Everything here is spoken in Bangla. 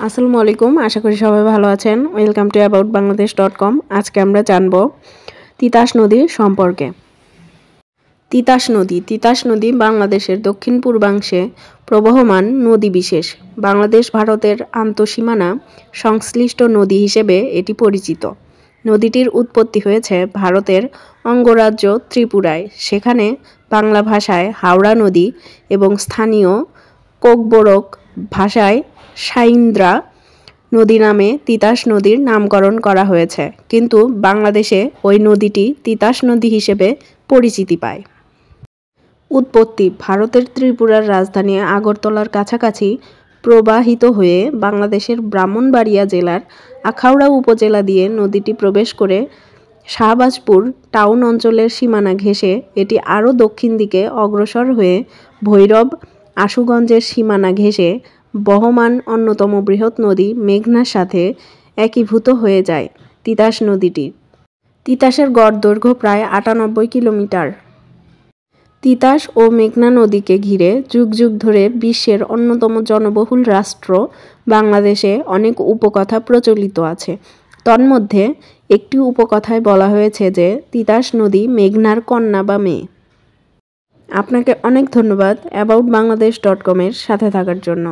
আসসালামু আলাইকুম, আশা করি সবাই ভালো আছেন। Welcome to aboutbangladesh.com। আজকে আমরা জানব তিতাস নদীর সম্পর্কে। তিতাস নদী বাংলাদেশের দক্ষিণ পূর্বাংশে প্রবহমান নদী বিশেষ। বাংলাদেশ ভারতের আন্তঃসীমানা সংশ্লিষ্ট নদী হিসেবে এটি পরিচিত। নদীটির উৎপত্তি হয়েছে ভারতের অঙ্গরাজ্য ত্রিপুরায়। সেখানে বাংলা ভাষায় হাওড়া নদী এবং স্থানীয় কোকবরক ভাষায় সাইন্দ্রা নদী নামে তিতাস নদীর নামকরণ করা হয়েছে, কিন্তু বাংলাদেশে ওই নদীটি তিতাস নদী হিসেবে পরিচিতি পায়। উৎপত্তি ভারতের ত্রিপুরার রাজধানী আগরতলার কাছাকাছি প্রবাহিত হয়ে বাংলাদেশের ব্রাহ্মণবাড়িয়া জেলার আখাউড়া উপজেলা দিয়ে নদীটি প্রবেশ করে শাহবাজপুর টাউন অঞ্চলের সীমানা ঘেঁষে এটি আরও দক্ষিণ দিকে অগ্রসর হয়ে ভৈরব আশুগঞ্জের সীমানা ঘেঁষে বহমান অন্যতম বৃহৎ নদী মেঘনার সাথে একীভূত হয়ে যায় তিতাস নদীটি। তিতাসের গড় দৈর্ঘ্য প্রায় ৯৮ কিলোমিটার। তিতাস ও মেঘনা নদীকে ঘিরে যুগ যুগ ধরে বিশ্বের অন্যতম জনবহুল রাষ্ট্র বাংলাদেশে অনেক উপকথা প্রচলিত আছে। তন্মধ্যে একটি উপকথায় বলা হয়েছে যে তিতাস নদী মেঘনার কন্যা বা মেয়ে। আপনাকে অনেক ধন্যবাদ aboutbangladesh.com এর সাথে থাকার জন্য।